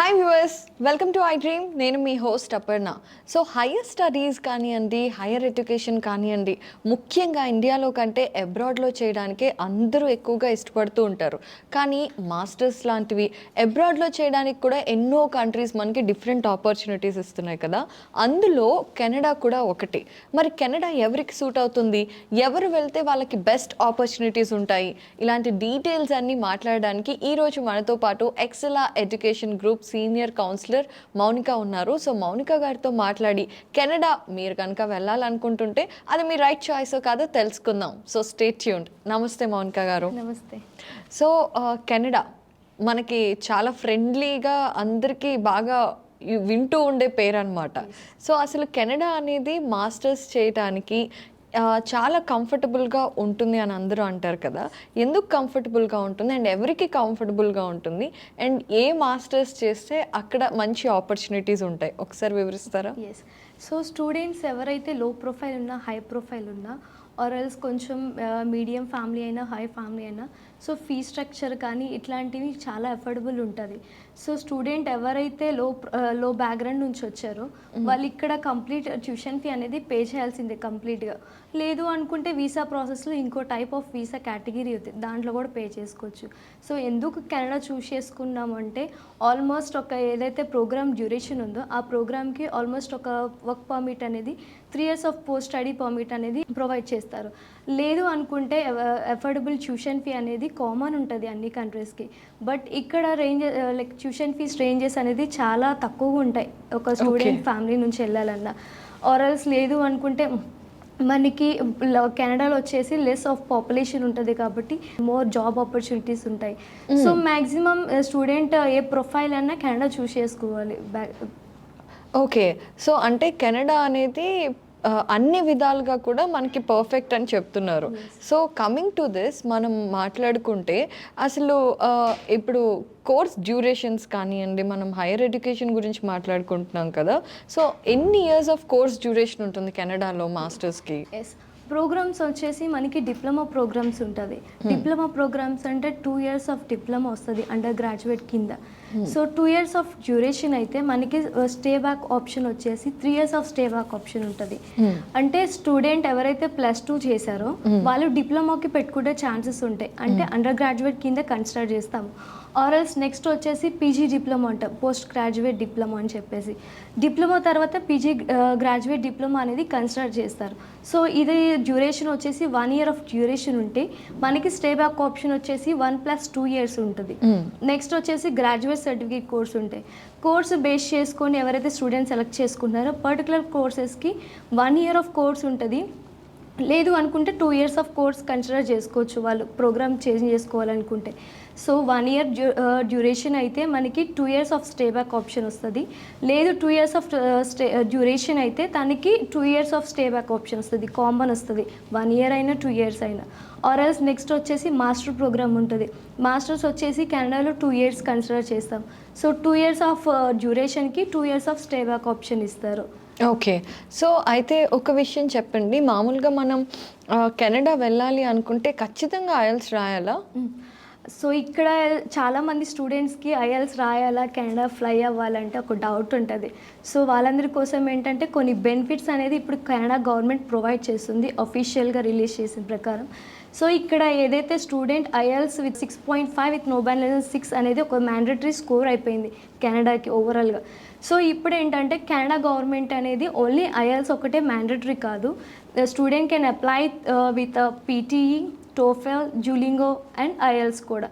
Hi viewers, welcome to I dream. నేను మీ host Aparna. So higher studies కానివ్వండి, higher education కానివ్వండి, ముఖ్యంగా ఇండియాలో కంటే అబ్రాడ్లో చేయడానికే అందరూ ఎక్కువగా ఇష్టపడుతూ ఉంటారు. కానీ మాస్టర్స్ లాంటివి అబ్రాడ్లో చేయడానికి కూడా ఎన్నో కంట్రీస్ మనకి డిఫరెంట్ ఆపర్చునిటీస్ ఇస్తున్నాయి కదా. అందులో కెనడా కూడా ఒకటి. మరి కెనడా ఎవరికి సూట్ అవుతుంది, ఎవరు వెళ్తే వాళ్ళకి బెస్ట్ ఆపర్చునిటీస్ ఉంటాయి, ఇలాంటి డీటెయిల్స్ అన్నీ మాట్లాడడానికి ఈరోజు మనతో పాటు ఎక్సెలా education group senior counsellor Mounika ఉన్నారు. సో మౌనిక గారితో మాట్లాడి కెనడా మీరు కనుక వెళ్ళాలనుకుంటుంటే అది మీ రైట్ చాయిస్ కాదో తెలుసుకుందాం. So stay tuned. నమస్తే మౌనిక గారు. నమస్తే. సో కెనడా మనకి చాలా ఫ్రెండ్లీగా అందరికీ బాగా వింటూ ఉండే పేరు అనమాట. సో అసలు కెనడా అనేది మాస్టర్స్ చేయడానికి చాలా కంఫర్టబుల్గా ఉంటుంది అని అందరూ అంటారు కదా. ఎందుకు కంఫర్టబుల్గా ఉంటుంది అండ్ ఎవరికి కంఫర్టబుల్గా ఉంటుంది అండ్ ఏ మాస్టర్స్ చేస్తే అక్కడ మంచి ఆపర్చునిటీస్ ఉంటాయి, ఒకసారి వివరిస్తారా? ఎస్. సో స్టూడెంట్స్ ఎవరైతే లో ప్రొఫైల్ ఉన్నా, హై ప్రొఫైల్ ఉన్నా, ఆర్ ఎల్స్ కొంచెం మీడియం ఫ్యామిలీ అయినా, హై ఫ్యామిలీ అయినా, సో ఫీ స్ట్రక్చర్ కానీ ఇట్లాంటివి చాలా అఫోర్డబుల్ ఉంటుంది. సో స్టూడెంట్ ఎవరైతే లో బ్యాక్గ్రౌండ్ నుంచి వచ్చారో వాళ్ళు ఇక్కడ కంప్లీట్ ట్యూషన్ ఫీ అనేది పే చేయాల్సిందే కంప్లీట్గా. లేదు అనుకుంటే వీసా ప్రాసెస్లో ఇంకో టైప్ ఆఫ్ వీసా కేటగిరీ అవుతుంది, దాంట్లో కూడా పే చేసుకోవచ్చు. సో ఎందుకు కెనడా చూస్ చేసుకున్నామంటే ఆల్మోస్ట్ ఒక ఏదైతే ప్రోగ్రామ్ డ్యూరేషన్ ఉందో ఆ ప్రోగ్రామ్కి ఆల్మోస్ట్ ఒక వర్క్ పర్మిట్ అనేది 3 years of post study permit అనేది ప్రొవైడ్ చేస్తారు. లేదు అనుకుంటే అఫోర్డబుల్ ట్యూషన్ ఫీ అనేది కామన్ ఉంటుంది అన్ని కంట్రీస్కి. బట్ ఇక్కడ లైక్ ట్యూషన్ ఫీస్ రేంజెస్ అనేది చాలా తక్కువగా ఉంటాయి ఒక స్టూడెంట్ ఫ్యామిలీ నుంచి వెళ్ళాలన్నా. ఆర్ఎల్స్ లేదు అనుకుంటే మనకి కెనడాలో వచ్చేసి లెస్ ఆఫ్ పాపులేషన్ ఉంటుంది కాబట్టి మోర్ జాబ్ ఆపర్చునిటీస్ ఉంటాయి. సో మ్యాక్సిమం స్టూడెంట్ ఏ ప్రొఫైల్ అన్నా కెనడా చూస్ చేసుకోవాలి. ఓకే. సో అంటే కెనడా అనేది అన్ని విధాలుగా కూడా మనకి పర్ఫెక్ట్ అని చెప్తున్నారు. సో కమింగ్ టు దిస్ మనం మాట్లాడుకుంటే అసలు ఇప్పుడు కోర్స్ డ్యూరేషన్స్ కానివ్వండి, మనం హైయర్ ఎడ్యుకేషన్ గురించి మాట్లాడుకుంటున్నాం కదా. సో ఎన్ని ఇయర్స్ ఆఫ్ కోర్స్ డ్యూరేషన్ ఉంటుంది కెనడాలో మాస్టర్స్కి? ఎస్, ప్రోగ్రామ్స్ వచ్చేసి మనకి డిప్లొమా ప్రోగ్రామ్స్ ఉంటుంది. డిప్లొమా ప్రోగ్రామ్స్ అంటే 2 years ఆఫ్ డిప్లొమా వస్తుంది అండర్ గ్రాడ్యుయేట్ కింద. సో 2 years ఆఫ్ డ్యూరేషన్ అయితే మనకి స్టే బ్యాక్ ఆప్షన్ వచ్చేసి 3 years of stay back option ఉంటుంది. అంటే స్టూడెంట్ ఎవరైతే +2 చేశారో వాళ్ళు డిప్లొమాకి పెట్టుకునే ఛాన్సెస్ ఉంటాయి. అంటే అండర్ గ్రాడ్యుయేట్ కింద కన్సిడర్ చేస్తాము. ఆర్ఎల్స్ నెక్స్ట్ వచ్చేసి పీజీ డిప్లొమా అంటాం, పోస్ట్ గ్రాడ్యుయేట్ డిప్లొమా అని చెప్పేసి. డిప్లొమా తర్వాత పీజీ గ్రాడ్యుయేట్ డిప్లొమా అనేది కన్సిడర్ చేస్తారు. సో ఇది డ్యూరేషన్ వచ్చేసి 1 year ఆఫ్ డ్యూరేషన్ ఉంటే మనకి స్టే బ్యాక్ ఆప్షన్ వచ్చేసి 1+2 years ఉంటుంది. నెక్స్ట్ వచ్చేసి గ్రాడ్యుయేట్ సర్టిఫికేట్ కోర్స్ ఉంటాయి. కోర్సు బేస్ చేసుకొని ఎవరైతే స్టూడెంట్ సెలెక్ట్ చేసుకుంటున్నారో పర్టికులర్ కోర్సెస్కి 1 year ఆఫ్ కోర్స్ ఉంటుంది. లేదు అనుకుంటే 2 years ఆఫ్ కోర్స్ కన్సిడర్ చేసుకోవచ్చు వాళ్ళు ప్రోగ్రామ్ చేంజ్ చేసుకోవాలనుకుంటే. సో 1 year డ్యూరేషన్ అయితే మనకి 2 years of stay back option వస్తుంది. లేదు 2 years ఆఫ్ డ్యూరేషన్ అయితే దానికి 2 years of stay back option వస్తుంది, కామన్ వస్తుంది 1 year అయినా 2 years అయినా. ఆర్ఎల్స్ నెక్స్ట్ వచ్చేసి మాస్టర్ ప్రోగ్రామ్ ఉంటుంది. మాస్టర్స్ వచ్చేసి కెనడాలో 2 years కన్సిడర్ చేస్తాం. సో 2 years ఆఫ్ డ్యూరేషన్కి 2 years of stay back option ఇస్తారు. ఓకే. సో అయితే ఒక విషయం చెప్పండి, మామూలుగా మనం కెనడా వెళ్ళాలి అనుకుంటే ఖచ్చితంగా ఐఎల్స్ రాయాలా? సో ఇక్కడ చాలామంది స్టూడెంట్స్కి ఐఎల్స్ రాయాలా, కెనడా ఫ్లై అవ్వాలంటే ఒక డౌట్ ఉంటుంది. సో వాళ్ళందరి కోసం ఏంటంటే కొన్ని బెనిఫిట్స్ అనేది ఇప్పుడు కెనడా గవర్నమెంట్ ప్రొవైడ్ చేస్తుంది అఫీషియల్గా రిలీజ్ చేసిన ప్రకారం. సో ఇక్కడ ఏదైతే student IELTS with 6.5 with noble level 6 అనేది ఒక మ్యాండేటరీ స్కోర్ అయిపోయింది కెనడాకి ఓవరాల్గా. సో ఇప్పుడు ఏంటంటే కెనడా గవర్నమెంట్ అనేది ఓన్లీ ఐఎల్స్ ఒకటే మ్యాండేటరీ కాదు, student can apply with PTE, TOEFL, Duolingo and IELTS కూడా.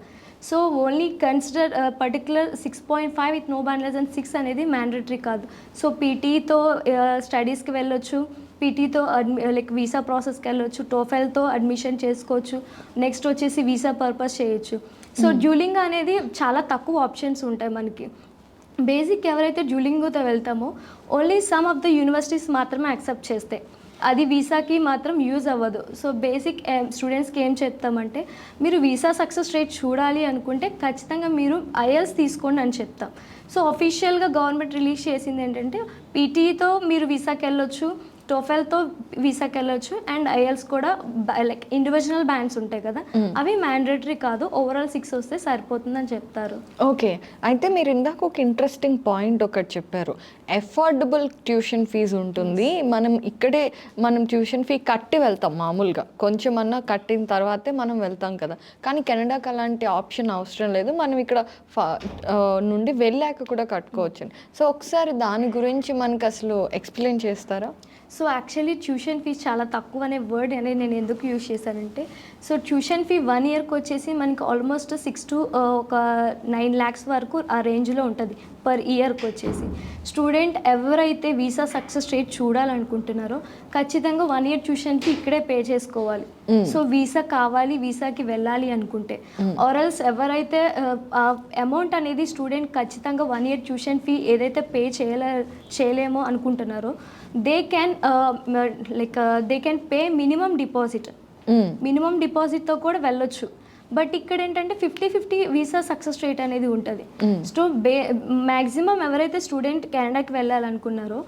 So only consider particular 6.5 with noble level 6 అనేది మ్యాండేటరీ కాదు. సో పీటీతో స్టడీస్కి వెళ్ళొచ్చు, పీటీతో లైక్ వీసా ప్రాసెస్కి వెళ్ళొచ్చు, టోఫెల్తో అడ్మిషన్ చేసుకోవచ్చు, నెక్స్ట్ వచ్చేసి వీసా పర్పస్ చేయొచ్చు. సో డ్యూలింగ్ అనేది చాలా తక్కువ ఆప్షన్స్ ఉంటాయి మనకి. బేసిక్ ఎవరైతే డ్యూలింగోతో వెళ్తామో only some of the universities మాత్రమే యాక్సెప్ట్ చేస్తాయి, అది వీసాకి మాత్రం యూజ్ అవ్వదు. సో బేసిక్ స్టూడెంట్స్కి ఏం చెప్తామంటే మీరు వీసా సక్సెస్ రేట్ చూడాలి అనుకుంటే ఖచ్చితంగా మీరు ఐఎల్స్ తీసుకోండి అని చెప్తాం. సో అఫీషియల్గా గవర్నమెంట్ రిలీజ్ చేసింది ఏంటంటే పీటీతో మీరు వీసాకి వెళ్ళొచ్చు, టోఫెల్తో వీసాకి వెళ్ళొచ్చు అండ్ ఐఎల్స్ కూడా లైక్ ఇండివిజువల్ బ్యాండ్స్ ఉంటాయి కదా అవి మ్యాండేటరీ కాదు, ఓవరాల్ 6 వస్తే సరిపోతుందని చెప్తారు. ఓకే, అయితే మీరు ఇందాక ఒక ఇంట్రెస్టింగ్ పాయింట్ ఒకటి చెప్పారు, ఎఫోర్డబుల్ ట్యూషన్ ఫీజు ఉంటుంది. మనం ట్యూషన్ ఫీ కట్టి వెళ్తాం మామూలుగా, కొంచెమన్నా కట్టిన తర్వాతే మనం వెళ్తాం కదా, కానీ కెనడాకి అలాంటి ఆప్షన్ అవసరం లేదు, మనం ఇక్కడ నుండి వెళ్ళాక కూడా కట్టుకోవచ్చు. సో ఒకసారి దాని గురించి మనకు అసలు ఎక్స్ప్లెయిన్ చేస్తారా? సో యాక్చువల్లీ ట్యూషన్ ఫీజ్ చాలా తక్కువ అనే వర్డ్ అనేది నేను ఎందుకు యూజ్ చేశానంటే, సో ట్యూషన్ ఫీ 1 ఇయర్కి వచ్చేసి మనకి ఆల్మోస్ట్ 6 to ఒక 9 lakhs వరకు ఆ రేంజ్లో ఉంటుంది పర్ ఇయర్కి వచ్చేసి. స్టూడెంట్ ఎవరైతే వీసా సక్సెస్ రేట్ చూడాలనుకుంటున్నారో ఖచ్చితంగా 1 year ట్యూషన్ ఫీ ఇక్కడే పే చేసుకోవాలి. సో వీసా కావాలి, వీసాకి వెళ్ళాలి అనుకుంటే ఆర్ఎల్స్ ఎవరైతే అమౌంట్ అనేది స్టూడెంట్ ఖచ్చితంగా 1 year ట్యూషన్ ఫీ ఏదైతే పే చేయలేమో అనుకుంటున్నారో they can pay minimum deposit. Minimum డిపాజిట్తో కూడా వెళ్ళొచ్చు. బట్ ఇక్కడ ఏంటంటే 50-50 వీసా సక్సెస్ రేట్ అనేది ఉంటుంది. సో మ్యాక్సిమం ఎవరైతే స్టూడెంట్ కెనడాకి వెళ్ళాలనుకున్నారో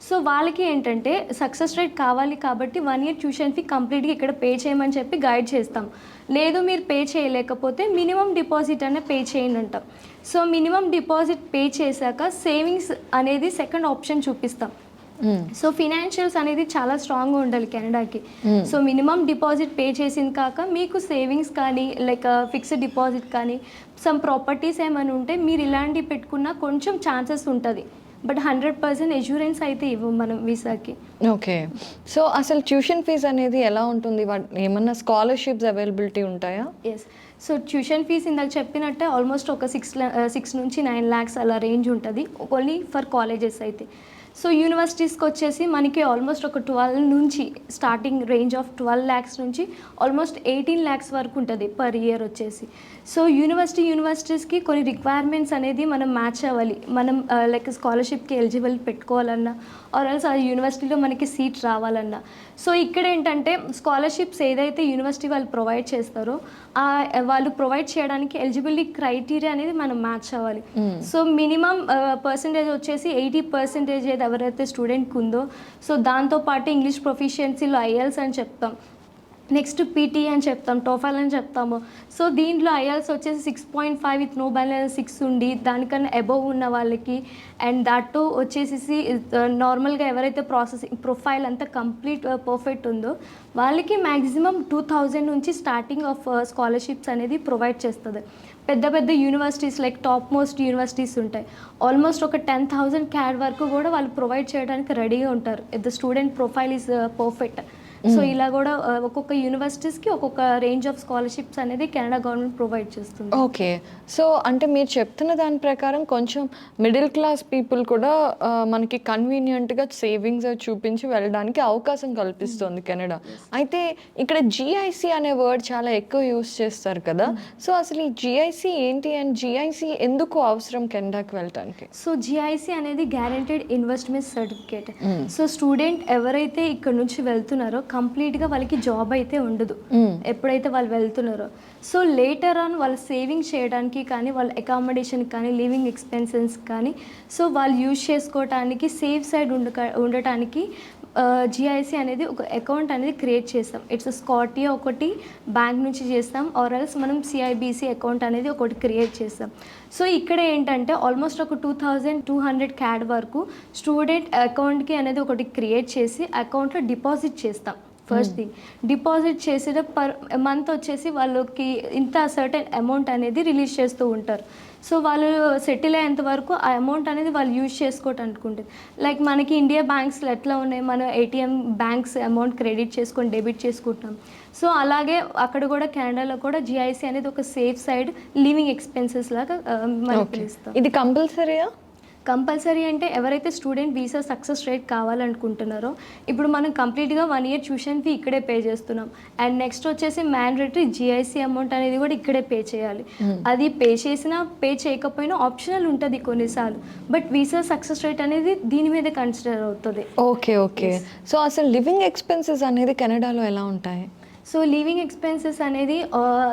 సో వాళ్ళకి ఏంటంటే సక్సెస్ రేట్ కావాలి కాబట్టి 1 year ట్యూషన్ ఫీ కంప్లీట్గా ఇక్కడ పే చేయమని చెప్పి గైడ్ చేస్తాం. లేదు మీరు పే చేయలేకపోతే మినిమం డిపాజిట్ అనే పే చేయండి అంటాం. సో మినిమం డిపాజిట్ పే చేశాక సేవింగ్స్ అనేది సెకండ్ ఆప్షన్ చూపిస్తాం. సో ఫినాన్షియల్స్ అనేది చాలా స్ట్రాంగ్గా ఉండాలి కెనడాకి. సో మినిమం డిపాజిట్ పే చేసింది కాక మీకు సేవింగ్స్ కానీ లైక్ ఫిక్స్డ్ డిపాజిట్ కానీ సమ్ ప్రాపర్టీస్ ఏమైనా ఉంటే మీరు ఇలాంటివి పెట్టుకున్నా కొంచెం ఛాన్సెస్ ఉంటుంది. బట్ 100% ఎష్యూరెన్స్ అయితే ఇవ్వం మనం వీసాకి. ఓకే, సో అసలు ట్యూషన్ ఫీజ్ అనేది ఎలా ఉంటుంది? ఏమన్నా స్కాలర్షిప్స్ అవైలబిలిటీ ఉంటాయా? ఎస్, సో ట్యూషన్ ఫీజ్ ఇందాక చెప్పినట్టే ఆల్మోస్ట్ ఒక 6 నుంచి 9 lakhs అలా రేంజ్ ఉంటుంది ఓన్లీ ఫర్ కాలేజెస్ అయితే. సో యూనివర్సిటీస్కి వచ్చేసి మనకి ఆల్మోస్ట్ ఒక 12 నుంచి స్టార్టింగ్ రేంజ్ ఆఫ్ 12 lakhs నుంచి ఆల్మోస్ట్ 18 lakhs వరకు ఉంటుంది పర్ ఇయర్ వచ్చేసి. సో యూనివర్సిటీస్కి కొన్ని రిక్వైర్మెంట్స్ అనేది మనం మ్యాచ్ అవ్వాలి. మనం లైక్ స్కాలర్షిప్కి ఎలిజిబుల్ పెట్టుకోవాలన్నా ఆర్ ఎల్స్ ఆ యూనివర్సిటీలో మనకి సీట్ రావాలన్నా. సో ఇక్కడ ఏంటంటే స్కాలర్షిప్స్ ఏదైతే యూనివర్సిటీ వాళ్ళు ప్రొవైడ్ చేస్తారో వాళ్ళు ప్రొవైడ్ చేయడానికి ఎలిజిబిలిటీ క్రైటీరియా అనేది మనం మ్యాచ్ అవ్వాలి. సో మినిమం పర్సంటేజ్ వచ్చేసి 80% ఎవరైతే స్టూడెంట్కి ఉందో సో దాంతోపాటు ఇంగ్లీష్ ప్రొఫిషియన్సీలో ఐఎల్స్ అని చెప్తాం, నెక్స్ట్ పీటీ అని చెప్తాం, టోఫెల్ అని చెప్తాము. సో దీంట్లో ఐఎల్స్ వచ్చేసి 6.5 విత్ నో బ్యాలెన్స్ 6 ఉండి దానికన్నా అబోవ్ ఉన్న వాళ్ళకి అండ్ దట్ వచ్చేసి నార్మల్గా ఎవరైతే ప్రాసెసింగ్ ప్రొఫైల్ అంతా కంప్లీట్ పర్ఫెక్ట్ ఉందో వాళ్ళకి మ్యాక్సిమం 2000 నుంచి స్టార్టింగ్ ఆఫ్ స్కాలర్షిప్స్ అనేది ప్రొవైడ్ చేస్తుంది. పెద్ద పెద్ద universities like top most universities ఉంటాయి, ఆల్మోస్ట్ ఒక 10,000 CAD వరకు కూడా వాళ్ళు ప్రొవైడ్ చేయడానికి రెడీగా ఉంటారు if the student profile is perfect. So ఇలా కూడా ఒక్కొక్క యూనివర్సిటీస్కి ఒక్కొక్క రేంజ్ ఆఫ్ స్కాలర్షిప్స్ అనేది కెనడా గవర్నమెంట్ ప్రొవైడ్ చేస్తుంది. ఓకే, సో అంటే మీరు చెప్తున్న దాని ప్రకారం కొంచెం మిడిల్ క్లాస్ పీపుల్ కూడా మనకి కన్వీనియంట్గా సేవింగ్స్ చూపించి వెళ్ళడానికి అవకాశం కల్పిస్తుంది కెనడా. అయితే ఇక్కడ జిఐసి అనే వర్డ్ చాలా ఎక్కువ యూస్ చేస్తారు కదా, సో అసలు ఈ జిఐసి ఏంటి అండ్ జిఐసి ఎందుకు అవసరం కెనడాకి వెళ్ళడానికి? సో జిఐసి అనేది guaranteed investment certificate. So student ఎవరైతే ఇక్కడ నుంచి వెళ్తున్నారో కంప్లీట్గా వాళ్ళకి జాబ్ అయితే ఉండదు ఎప్పుడైతే వాళ్ళు వెళ్తున్నారో. సో లేటర్ ఆన్ వాళ్ళు సేవింగ్ చేయడానికి కానీ వాళ్ళ అకామిడేషన్ కానీ లివింగ్ ఎక్స్పెన్సెస్ కానీ సో వాళ్ళు యూజ్ చేసుకోవడానికి సేఫ్ సైడ్ ఉండటానికి జిఐసి అనేది ఒక అకౌంట్ అనేది క్రియేట్ చేస్తాం. ఇట్స్ స్కాటియా ఒకటి బ్యాంక్ నుంచి చేస్తాం ఆర్ ఎల్స్ మనం సిఐబిసి అకౌంట్ అనేది ఒకటి క్రియేట్ చేస్తాం. సో ఇక్కడ ఏంటంటే ఆల్మోస్ట్ ఒక 2200 CAD వరకు స్టూడెంట్ అకౌంట్కి అనేది ఒకటి క్రియేట్ చేసి అకౌంట్లో డిపాజిట్ చేస్తాం. ఫస్ట్ థింగ్ డిపాజిట్ చేసిన పర్ మంత్ వచ్చేసి వాళ్ళకి ఇంత సర్టెన్ అమౌంట్ అనేది రిలీజ్ చేస్తూ ఉంటారు. సో వాళ్ళు సెటిల్ అయ్యేంత వరకు ఆ అమౌంట్ అనేది వాళ్ళు యూజ్ చేసుకోవటం అనుకుంటుంది. లైక్ మనకి ఇండియా బ్యాంక్స్లో ఎట్లా ఉన్నాయి, మనం ఏటీఎం బ్యాంక్స్ అమౌంట్ క్రెడిట్ చేసుకొని డెబిట్ చేసుకుంటాం. సో అలాగే అక్కడ కూడా కెనడాలో కూడా జిఐసి అనేది ఒక సేఫ్ సైడ్ లివింగ్ ఎక్స్పెన్సెస్ లాగా మనం పిలుస్తాం. ఇది కంపల్సరీయా? కంపల్సరీ అంటే ఎవరైతే స్టూడెంట్ వీసా సక్సెస్ రేట్ కావాలనుకుంటున్నారో ఇప్పుడు మనం కంప్లీట్గా 1 year ట్యూషన్ ఫీ ఇక్కడే పే చేస్తున్నాం అండ్ నెక్స్ట్ వచ్చేసి మ్యాండేటరీ జిఐసి అమౌంట్ అనేది కూడా ఇక్కడే పే చేయాలి. అది పే చేసినా పే చేయకపోయినా ఆప్షనల్ ఉంటుంది కొన్నిసార్లు, బట్ వీసా సక్సెస్ రేట్ అనేది దీని మీద కన్సిడర్ అవుతుంది. ఓకే ఓకే, సో అసలు లివింగ్ ఎక్స్పెన్సెస్ అనేది కెనడాలో ఎలా ఉంటాయి? సో లివింగ్ ఎక్స్పెన్సెస్ అనేది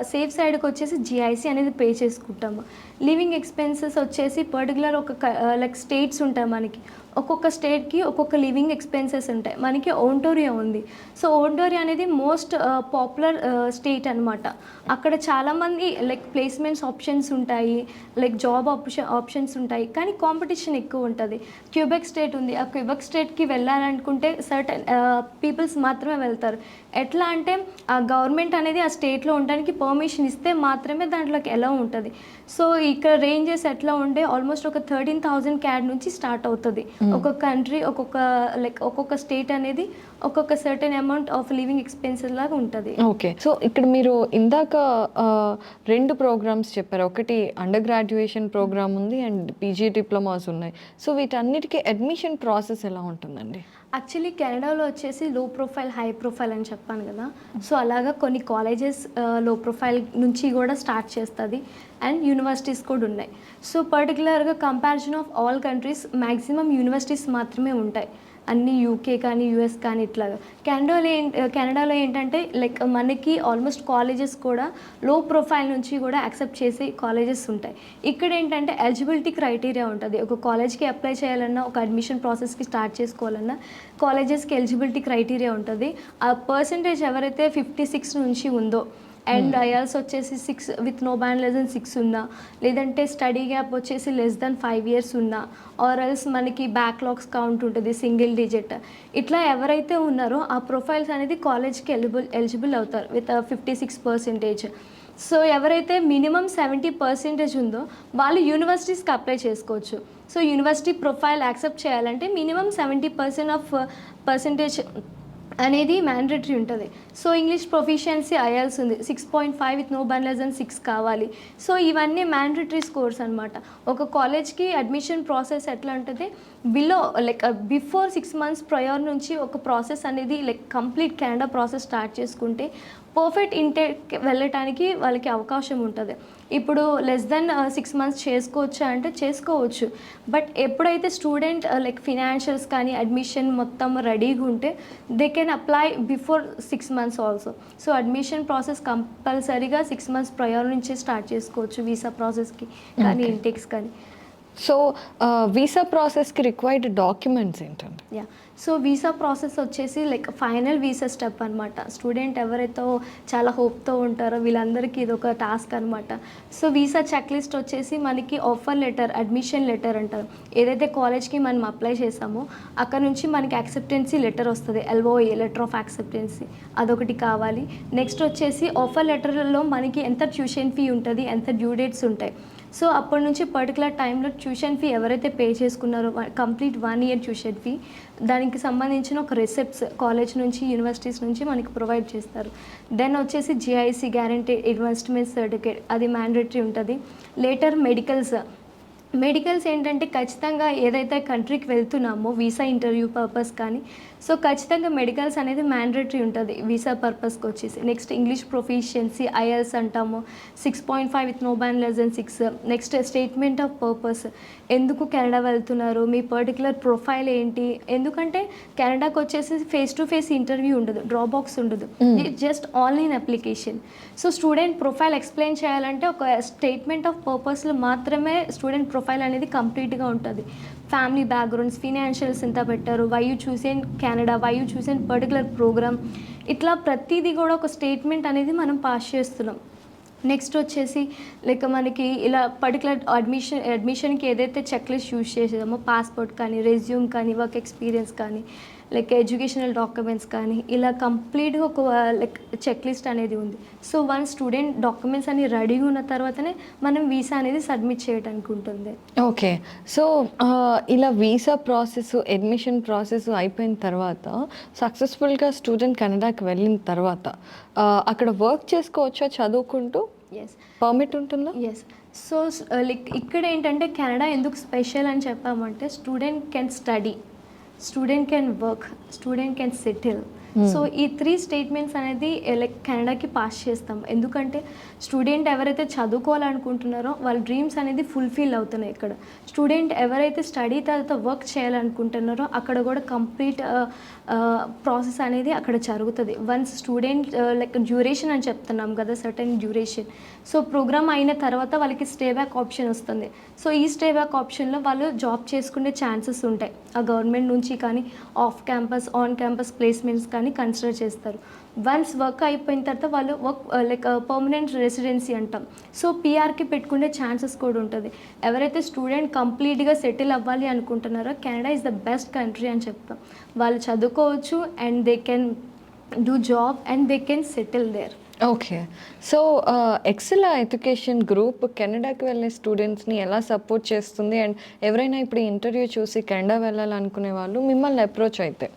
సేఫ్ సైడ్కి వచ్చేసి జిఐసి అనేది పే చేసుకుంటాము. లివింగ్ ఎక్స్పెన్సెస్ వచ్చేసి పర్టికులర్ ఒక లైక్ స్టేట్స్ ఉంటాయి మనకి, ఒక్కొక్క స్టేట్కి ఒక్కొక్క లివింగ్ ఎక్స్పెన్సెస్ ఉంటాయి. మనకి ఓంటోరియో ఉంది. సో ఓంటోరియో అనేది మోస్ట్ పాపులర్ స్టేట్ అనమాట. అక్కడ చాలామంది లైక్ ప్లేస్మెంట్స్ ఆప్షన్స్ ఉంటాయి, లైక్ జాబ్ ఆప్షన్స్ ఉంటాయి, కానీ కాంపిటీషన్ ఎక్కువ ఉంటుంది. క్యూబెక్ స్టేట్ ఉంది. ఆ క్యూబెక్ స్టేట్కి వెళ్ళాలనుకుంటే సర్టన్ పీపుల్స్ మాత్రమే వెళ్తారు. ఎట్లా అంటే ఆ గవర్నమెంట్ అనేది ఆ స్టేట్లో ఉండడానికి పర్మిషన్ ఇస్తే మాత్రమే దాంట్లోకి ఎలా ఉంటుంది. సో ఇక్కడ రేంజెస్ ఎట్లా ఉంటే ఆల్మోస్ట్ ఒక 13,000 CAD నుంచి స్టార్ట్ అవుతుంది. ఒక్కొక్క కంట్రీ ఒక్కొక్క స్టేట్ అనేది ఒక్కొక్క certain amount of living expenses లాగా ఉంటుంది. ఓకే. సో ఇక్కడ మీరు ఇందాక 2 ప్రోగ్రామ్స్ చెప్పారు. ఒకటి అండర్ గ్రాడ్యుయేషన్ ప్రోగ్రామ్ ఉంది అండ్ పీజీ డిప్లొమాస్ ఉన్నాయి. సో వీటన్నిటికీ అడ్మిషన్ ప్రాసెస్ ఎలా ఉంటుందండి? యాక్చువల్లీ కెనడాలో వచ్చేసి లో ప్రొఫైల్ హై ప్రొఫైల్ అని చెప్పాను కదా. సో అలాగా కొన్ని కాలేజెస్ లో ప్రొఫైల్ నుంచి కూడా స్టార్ట్ చేస్తుంది అండ్ యూనివర్సిటీస్ కూడా ఉన్నాయి. సో పర్టికులర్గా comparison of all countries maximum universities మాత్రమే ఉంటాయి, అన్ని యూకే కానీ యూఎస్ కానీ ఇట్లాగా. కెనడాలో ఏంటంటే లైక్ మనకి ఆల్మోస్ట్ కాలేజెస్ కూడా లో ప్రొఫైల్ నుంచి కూడా యాక్సెప్ట్ చేసే కాలేజెస్ ఉంటాయి. ఇక్కడ ఏంటంటే ఎలిజిబిలిటీ క్రైటీరియా ఉంటుంది. ఒక కాలేజ్కి అప్లై చేయాలన్నా, ఒక అడ్మిషన్ ప్రాసెస్కి స్టార్ట్ చేసుకోవాలన్నా కాలేజెస్కి ఎలిజిబిలిటీ క్రైటీరియా ఉంటుంది. ఆ పర్సంటేజ్ ఎవరైతే 56 నుంచి ఉందో అండ్ ఐఎల్స్ వచ్చేసి 6 with no band less than 6 ఉన్నా, లేదంటే స్టడీ గ్యాప్ వచ్చేసి లెస్ దెన్ 5 years ఉన్నా, ఆర్ ఎల్స్ మనకి బ్యాక్లాగ్స్ కౌంట్ ఉంటుంది సింగిల్ డిజిట్. ఇట్లా ఎవరైతే ఉన్నారో ఆ ప్రొఫైల్స్ అనేది కాలేజ్కి ఎలిజిబుల్ అవుతారు విత్ 56%. సో ఎవరైతే మినిమం 70% ఉందో వాళ్ళు యూనివర్సిటీస్కి అప్లై చేసుకోవచ్చు. సో యూనివర్సిటీ ప్రొఫైల్ యాక్సెప్ట్ చేయాలంటే మినిమం 70% ఆఫ్ పర్సంటేజ్ అనేది మ్యాండేటరీ ఉంటుంది. సో ఇంగ్లీష్ ప్రొఫిషియన్సీ ఐఎల్స్ ఉంది, 6.5 with no band less than 6 కావాలి. సో ఇవన్నీ మ్యాండేటరీ స్కోర్స్ అనమాట. ఒక కాలేజ్కి అడ్మిషన్ ప్రాసెస్ ఎట్లా ఉంటుంది, లైక్ బిఫోర్ 6 months ప్రయర్ నుంచి ఒక ప్రాసెస్ అనేది like complete Canada process start చేసుకుంటే పర్ఫెక్ట్ ఇంటేక్ వెళ్ళటానికి వాళ్ళకి అవకాశం ఉంటుంది. ఇప్పుడు లెస్ దెన్ 6 months చేసుకోవచ్చు అంటే చేసుకోవచ్చు. బట్ ఎప్పుడైతే స్టూడెంట్ లైక్ ఫినాన్షియల్స్ కానీ అడ్మిషన్ మొత్తం రెడీగా ఉంటే they can apply before 6 months also. So admission process కంపల్సరీగా 6 months ప్రయర్ నుంచే స్టార్ట్ చేసుకోవచ్చు, వీసా ప్రాసెస్కి కానీ ఇంటెక్స్ కానీ. సో వీసా ప్రాసెస్కి రిక్వైర్డ్ డాక్యుమెంట్స్ ఏంటండి? యా, సో వీసా ప్రాసెస్ వచ్చేసి లైక్ ఫైనల్ వీసా స్టెప్ అనమాట. స్టూడెంట్ ఎవరైతే చాలా హోప్తో ఉంటారో వీళ్ళందరికీ ఇది ఒక టాస్క్ అనమాట. సో వీసా చెక్ లిస్ట్ వచ్చేసి మనకి ఆఫర్ లెటర్, అడ్మిషన్ లెటర్ అంటారు. ఏదైతే కాలేజ్కి మనం అప్లై చేసామో అక్కడ నుంచి మనకి యాక్సెప్టెన్సీ లెటర్ వస్తుంది, LOA లెటర్ ఆఫ్ యాక్సెప్టెన్సీ, అదొకటి కావాలి. నెక్స్ట్ వచ్చేసి ఆఫర్ లెటర్లో మనకి ఎంత ట్యూషన్ ఫీ ఉంటుంది, ఎంత డ్యూ డేట్స్ ఉంటాయి. సో అప్పటి నుంచి పర్టికులర్ టైంలో ట్యూషన్ ఫీ ఎవరైతే పే చేసుకున్నారో కంప్లీట్ 1 year ట్యూషన్ ఫీ, దానికి సంబంధించిన ఒక రిసిప్ట్స్ కాలేజ్ నుంచి యూనివర్సిటీస్ నుంచి మనకి ప్రొవైడ్ చేస్తారు. దెన్ వచ్చేసి GIC గ్యారంటీ ఇన్వెస్ట్మెంట్ సర్టిఫికేట్, అది మ్యాండేటరీ ఉంటుంది. లేటర్ మెడికల్స్ ఏంటంటే ఖచ్చితంగా ఏదైతే కంట్రీకి వెళ్తున్నామో వీసా ఇంటర్వ్యూ పర్పస్ కానీ, సో ఖచ్చితంగా మెడికల్స్ అనేది మ్యాండేటరీ ఉంటుంది వీసా పర్పస్కి వచ్చేసి. నెక్స్ట్ ఇంగ్లీష్ ప్రొఫిషియన్సీ ఐఎల్స్ అంటాము, 6.5 with no band less than 6. Next statement of purpose, ఎందుకు కెనడా వెళ్తున్నారు, మీ పర్టికులర్ ప్రొఫైల్ ఏంటి. ఎందుకంటే కెనడాకి వచ్చేసి ఫేస్ టు ఫేస్ ఇంటర్వ్యూ ఉండదు, డ్రాప్ బాక్స్ ఉండదు, just online application. So student profile explain చేయాలంటే ఒక స్టేట్మెంట్ ఆఫ్ పర్పస్లో మాత్రమే స్టూడెంట్ ప్రొఫైల్ అనేది కంప్లీట్గా ఉంటుంది. ఫ్యామిలీ బ్యాక్గ్రౌండ్స్, ఫినాన్షియల్స్ ఎంత పెట్టారు, why you choose in Canada, why you choose in particular program, ఇట్లా ప్రతిదీ కూడా ఒక స్టేట్మెంట్ అనేది మనం పాస్ చేస్తున్నాం. నెక్స్ట్ వచ్చేసి లైక్ మనకి ఇలా పర్టికులర్ అడ్మిషన్కి ఏదైతే చెక్ లిస్ట్ యూజ్ చేసేదామో పాస్పోర్ట్ కానీ, రెజ్యూమ్ కానీ, వర్క్ ఎక్స్పీరియన్స్ కానీ, లైక్ ఎడ్యుకేషనల్ డాక్యుమెంట్స్ కానీ, ఇలా కంప్లీట్గా ఒక లైక్ చెక్ లిస్ట్ అనేది ఉంది. సో వన్ స్టూడెంట్ డాక్యుమెంట్స్ అన్ని రెడీగా ఉన్న తర్వాతనే మనం వీసా అనేది సబ్మిట్ చేయడానికి ఉంటుంది. ఓకే. సో ఇలా వీసా ప్రాసెస్, అడ్మిషన్ ప్రాసెస్ అయిపోయిన తర్వాత సక్సెస్ఫుల్గా స్టూడెంట్ కెనడాకి వెళ్ళిన తర్వాత అక్కడ వర్క్ చేసుకోవచ్చా చదువుకుంటూ? ఎస్, పర్మిట్ ఉంటుందా? ఎస్. సో లైక్ ఇక్కడ ఏంటంటే కెనడా ఎందుకు స్పెషల్ అని చెప్పామంటే student can study, student can work, student can settle. So ఈ 3 స్టేట్మెంట్స్ అనేది లైక్ కెనడాకి పాస్ చేస్తాం. ఎందుకంటే స్టూడెంట్ ఎవరైతే చదువుకోవాలనుకుంటున్నారో వాళ్ళ డ్రీమ్స్ అనేది ఫుల్ఫిల్ అవుతున్నాయి ఇక్కడ. స్టూడెంట్ ఎవరైతే స్టడీ తర్వాత వర్క్ చేయాలనుకుంటున్నారో అక్కడ కూడా కంప్లీట్ ప్రాసెస్ అనేది అక్కడ జరుగుతుంది. వన్స్ స్టూడెంట్ లైక్ డ్యూరేషన్ అని చెప్తున్నాం కదా, సర్టెన్ డ్యూరేషన్. సో ప్రోగ్రామ్ అయిన తర్వాత వాళ్ళకి స్టే బ్యాక్ ఆప్షన్ వస్తుంది. సో ఈ స్టే బ్యాక్ ఆప్షన్లో వాళ్ళు జాబ్ చేసుకునే ఛాన్సెస్ ఉంటాయి. ఆ గవర్నమెంట్ నుంచి కానీ off campus on campus placements కానీ కన్సిడర్ చేస్తారు. వన్స్ వర్క్ అయిపోయిన తర్వాత వాళ్ళు వర్క్ లైక్ పర్మనెంట్ రెసిడెన్సీ అంటాం. సో పిఆర్కి పెట్టుకునే ఛాన్సెస్ కూడా ఉంటుంది. ఎవరైతే స్టూడెంట్ కంప్లీట్గా సెటిల్ అవ్వాలి అనుకుంటున్నారో Canada is the best country అని చెప్తాం. వాళ్ళు చదువుకోవచ్చు and they can do job and they can settle there. Okay. So excel education group కెనడాకి వెళ్ళే స్టూడెంట్స్ని ఎలా సపోర్ట్ చేస్తుంది? అండ్ ఎవరైనా ఇప్పుడు ఇంటర్వ్యూ చూసి కెనడా వెళ్ళాలనుకునే వాళ్ళు మిమ్మల్ని అప్రోచ్ అయితే,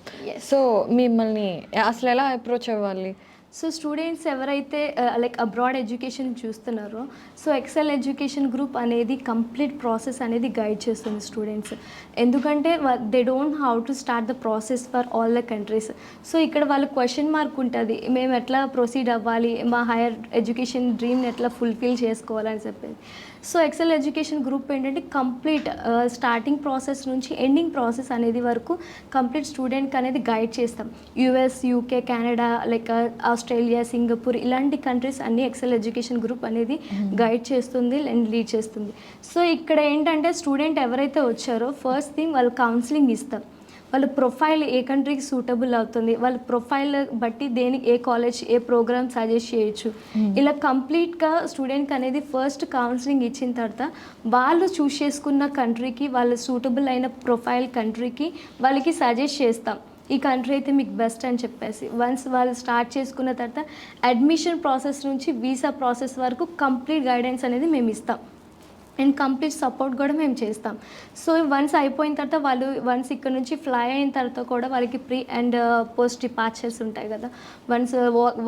సో మిమ్మల్ని అసలు ఎలా అప్రోచ్ అవ్వాలి? సో స్టూడెంట్స్ ఎవరైతే లైక్ అబ్రాడ్ ఎడ్యుకేషన్ చూస్తున్నారో సో ఎక్సెల్ ఎడ్యుకేషన్ గ్రూప్ అనేది కంప్లీట్ ప్రాసెస్ అనేది గైడ్ చేస్తుంది స్టూడెంట్స్. ఎందుకంటే they don't how to start the process for all the countries. So ఇక్కడ వాళ్ళ క్వశ్చన్ మార్క్ ఉంటుంది, మేము ఎట్లా ప్రొసీడ్ అవ్వాలి, మా హైయర్ ఎడ్యుకేషన్ డ్రీమ్ని ఎట్లా ఫుల్ఫిల్ చేసుకోవాలని చెప్పేది. సో ఎక్సెల్ ఎడ్యుకేషన్ గ్రూప్ ఏంటంటే కంప్లీట్ స్టార్టింగ్ ప్రాసెస్ నుంచి ఎండింగ్ ప్రాసెస్ అనేది వరకు కంప్లీట్ స్టూడెంట్కి అనేది గైడ్ చేస్తాం. US, UK, Canada, like Australia, Singapore ఇలాంటి కంట్రీస్ అన్ని ఎక్సెల్ ఎడ్యుకేషన్ గ్రూప్ అనేది గైడ్ చేస్తుంది అండ్ లీడ్ చేస్తుంది. సో ఇక్కడ ఏంటంటే స్టూడెంట్ ఎవరైతే వచ్చారో ఫస్ట్ థింగ్ వాళ్ళు కౌన్సిలింగ్ ఇస్తాం. వాళ్ళ ప్రొఫైల్ ఏ కంట్రీకి సూటబుల్ అవుతుంది, వాళ్ళ ప్రొఫైల్ బట్టి దేనికి ఏ కాలేజ్ ఏ ప్రోగ్రామ్ సజెస్ట్ చేయొచ్చు, ఇలా కంప్లీట్గా స్టూడెంట్కి అనేది ఫస్ట్ కౌన్సిలింగ్ ఇచ్చిన తర్వాత వాళ్ళు చూస్ చేసుకున్న కంట్రీకి వాళ్ళ సూటబుల్ అయిన ప్రొఫైల్ కంట్రీకి వాళ్ళకి సజెస్ట్ చేస్తాం. ఈ కంట్రీ అయితే మీకు బెస్ట్ అని చెప్పేసి వన్స్ వాళ్ళు స్టార్ట్ చేసుకున్న తర్వాత అడ్మిషన్ ప్రాసెస్ నుంచి వీసా ప్రాసెస్ వరకు కంప్లీట్ గైడెన్స్ అనేది మేము ఇస్తాం అండ్ కంప్లీట్ సపోర్ట్ కూడా మేము చేస్తాం. సో వన్స్ అయిపోయిన తర్వాత వాళ్ళు వన్స్ ఇక్కడ నుంచి ఫ్లై అయిన తర్వాత కూడా వాళ్ళకి ప్రీ అండ్ పోస్ట్ డిపార్చర్స్ ఉంటాయి కదా, వన్స్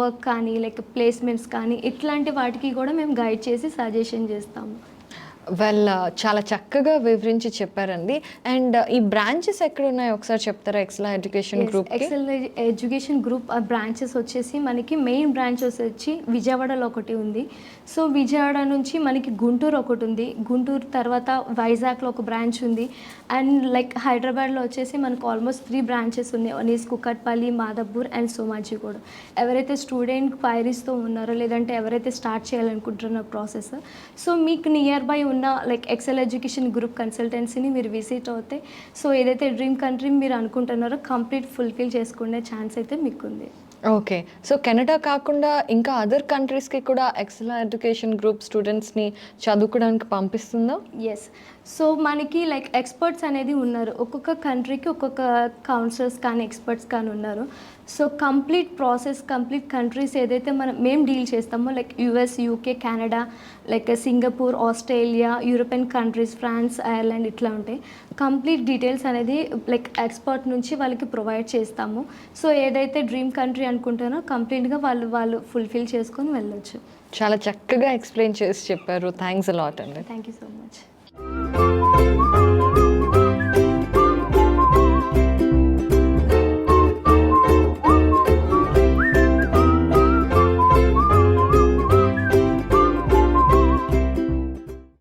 వర్క్ కానీ లైక్ ప్లేస్మెంట్స్ కానీ ఇట్లాంటి వాటికి కూడా మేము గైడ్ చేసి సజెషన్ చేస్తాము. చాలా చక్కగా వివరించి చెప్పారండి. అండ్ ఈ బ్రాంచెస్ ఎక్కడ ఉన్నాయో ఒకసారి చెప్తారా Excel education group? Excel education group branches వచ్చేసి మనకి మెయిన్ బ్రాంచ్ వచ్చి విజయవాడలో ఒకటి ఉంది. సో విజయవాడ నుంచి మనకి గుంటూరు ఒకటి ఉంది, గుంటూరు తర్వాత వైజాగ్లో ఒక బ్రాంచ్ ఉంది అండ్ లైక్ హైదరాబాద్లో వచ్చేసి మనకు ఆల్మోస్ట్ 3 బ్రాంచెస్ ఉన్నాయి. One is Kukatpally, Madhapur and Somajiguda. ఎవరైతే స్టూడెంట్ క్వైరీస్తో ఉన్నారో లేదంటే ఎవరైతే స్టార్ట్ చేయాలనుకుంటున్న ప్రాసెస్, సో మీకు నియర్ బై ఉన్న లైక్ ఎక్సెల్ ఎడ్యుకేషన్ గ్రూప్ కన్సల్టెన్సీని మీరు విజిట్ అవుతే సో ఏదైతే డ్రీమ్ కంట్రీ మీరు అనుకుంటున్నారో కంప్లీట్ ఫుల్ఫిల్ చేసుకునే ఛాన్స్ అయితే మీకు ఉంది. ఓకే. సో కెనడా కాకుండా ఇంకా అదర్ కంట్రీస్కి కూడా ఎక్సెల్ ఎడ్యుకేషన్ గ్రూప్ స్టూడెంట్స్ని చదువుకోవడానికి పంపిస్తుందా? ఎస్. సో మనకి లైక్ ఎక్స్పర్ట్స్ అనేది ఉన్నారు, ఒక్కొక్క కంట్రీకి ఒక్కొక్క కౌన్సిలర్స్ కానీ ఎక్స్పర్ట్స్ కానీ ఉన్నారు. So complete process complete countries ఏదైతే మేము డీల్ చేస్తామో like US, UK, Canada, like Singapore, Australia, European countries, France, Ireland ఇట్లా ఉంటాయి. కంప్లీట్ డీటెయిల్స్ అనేది లైక్ ఎక్స్పర్ట్ నుంచి వాళ్ళకి ప్రొవైడ్ చేస్తాము. సో ఏదైతే డ్రీమ్ కంట్రీ అనుకుంటారో కంప్లీట్గా వాళ్ళు ఫుల్ఫిల్ చేసుకొని వెళ్ళొచ్చు. చాలా చక్కగా ఎక్స్ప్లెయిన్ చేసి చెప్పారు. థ్యాంక్స్ అలాట్ అండి. Thank you so much.